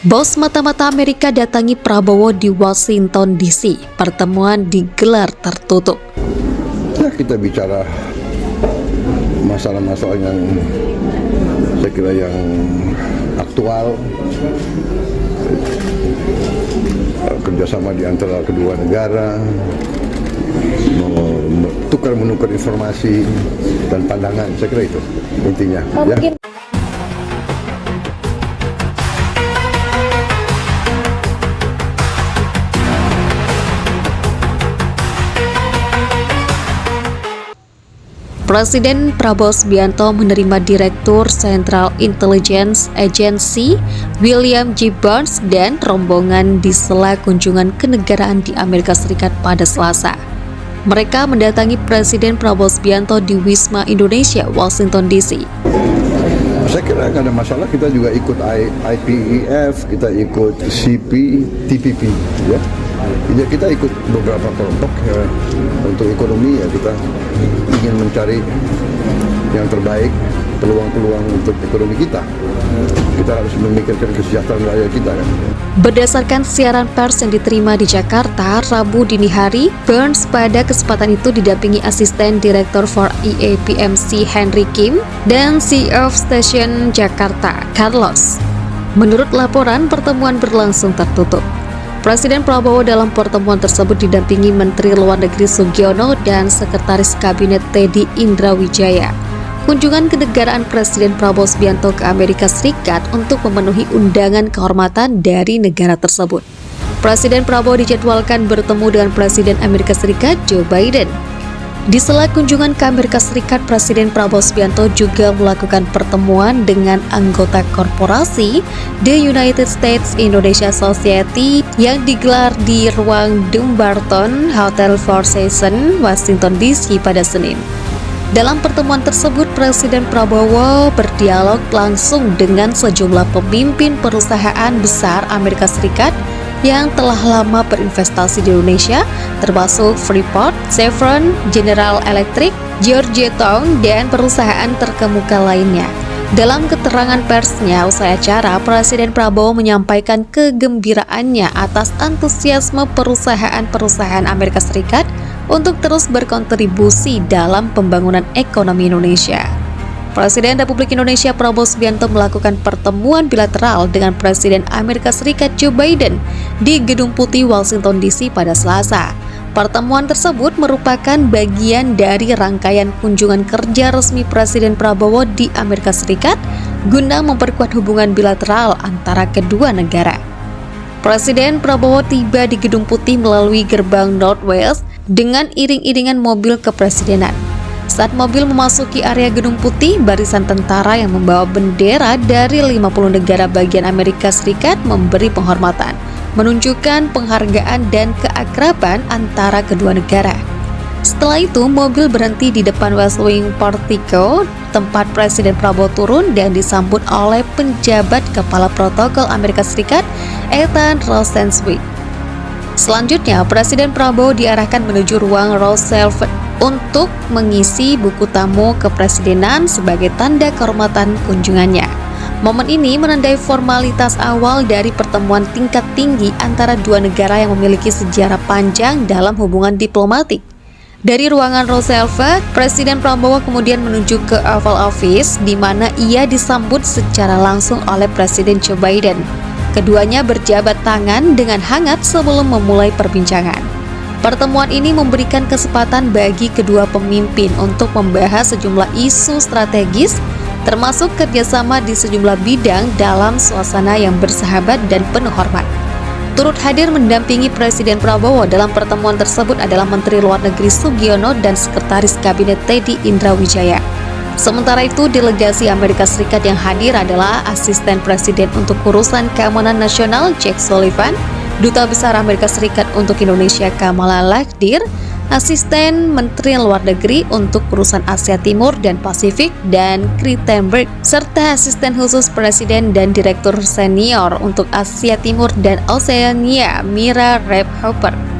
Bos mata-mata Amerika datangi Prabowo di Washington DC. Pertemuan digelar tertutup. Ya, kita bicara masalah-masalah yang saya kira yang aktual, kerjasama di antara kedua negara, tukar-menukar informasi dan pandangan. Saya kira itu intinya. Ya. Presiden Prabowo Subianto menerima Direktur Central Intelligence Agency William J. Burns dan rombongan di sela kunjungan kenegaraan di Amerika Serikat pada Selasa. Mereka mendatangi Presiden Prabowo Subianto di Wisma Indonesia, Washington DC. Saya kira nggak ada masalah, kita juga ikut IPEF, kita ikut TPP, ya. Ya, kita ikut beberapa kelompok ya. Untuk ekonomi ya kita ingin mencari yang terbaik, peluang-peluang untuk ekonomi kita. Kita harus memikirkan kesejahteraan rakyat kita kan. Berdasarkan siaran pers yang diterima di Jakarta Rabu dini hari, Burns pada kesempatan itu didampingi asisten Direktur for EAPMC Henry Kim dan CEO Station Jakarta Carlos. Menurut laporan, pertemuan berlangsung tertutup. Presiden Prabowo dalam pertemuan tersebut didampingi Menteri Luar Negeri Sugiono dan Sekretaris Kabinet Teddy Indrawijaya. Kunjungan kenegaraan Presiden Prabowo Subianto ke Amerika Serikat untuk memenuhi undangan kehormatan dari negara tersebut. Presiden Prabowo dijadwalkan bertemu dengan Presiden Amerika Serikat Joe Biden. Di sela kunjungan ke Amerika Serikat, Presiden Prabowo Subianto juga melakukan pertemuan dengan anggota korporasi The United States Indonesia Society yang digelar di ruang Dumbarton Hotel Four Seasons, Washington DC pada Senin. Dalam pertemuan tersebut, Presiden Prabowo berdialog langsung dengan sejumlah pemimpin perusahaan besar Amerika Serikat yang telah lama berinvestasi di Indonesia, termasuk Freeport, Chevron, General Electric, Georgetown, dan perusahaan terkemuka lainnya. Dalam keterangan persnya usai acara, Presiden Prabowo menyampaikan kegembiraannya atas antusiasme perusahaan-perusahaan Amerika Serikat untuk terus berkontribusi dalam pembangunan ekonomi Indonesia. Presiden Republik Indonesia Prabowo Subianto melakukan pertemuan bilateral dengan Presiden Amerika Serikat Joe Biden di Gedung Putih Washington DC pada Selasa. Pertemuan tersebut merupakan bagian dari rangkaian kunjungan kerja resmi Presiden Prabowo di Amerika Serikat guna memperkuat hubungan bilateral antara kedua negara. Presiden Prabowo tiba di Gedung Putih melalui gerbang Northwest dengan iring-iringan mobil kepresidenan. Saat mobil memasuki area Gedung Putih, barisan tentara yang membawa bendera dari 50 negara bagian Amerika Serikat memberi penghormatan, menunjukkan penghargaan dan keakraban antara kedua negara. Setelah itu, mobil berhenti di depan West Wing Portico, tempat Presiden Prabowo turun dan disambut oleh penjabat kepala protokol Amerika Serikat, Ethan Rosenthal. Selanjutnya, Presiden Prabowo diarahkan menuju ruang Roosevelt untuk mengisi buku tamu kepresidenan sebagai tanda kehormatan kunjungannya. Momen ini menandai formalitas awal dari pertemuan tingkat tinggi antara dua negara yang memiliki sejarah panjang dalam hubungan diplomatik. Dari ruangan Roosevelt, Presiden Prabowo kemudian menuju ke Oval Office, di mana ia disambut secara langsung oleh Presiden Joe Biden. Keduanya berjabat tangan dengan hangat sebelum memulai perbincangan. Pertemuan ini memberikan kesempatan bagi kedua pemimpin untuk membahas sejumlah isu strategis, termasuk kerjasama di sejumlah bidang dalam suasana yang bersahabat dan penuh hormat. Turut hadir mendampingi Presiden Prabowo dalam pertemuan tersebut adalah Menteri Luar Negeri Sugiono dan Sekretaris Kabinet Teddy Indrawijaya. Sementara itu, delegasi Amerika Serikat yang hadir adalah Asisten Presiden untuk Urusan Keamanan Nasional Jake Sullivan, Duta Besar Amerika Serikat untuk Indonesia Kamala Lakhdir, Asisten Menteri Luar Negeri untuk Urusan Asia Timur dan Pasifik Dan Crittenberg, serta Asisten Khusus Presiden dan Direktur Senior untuk Asia Timur dan Oceania Mira Rep Hopper.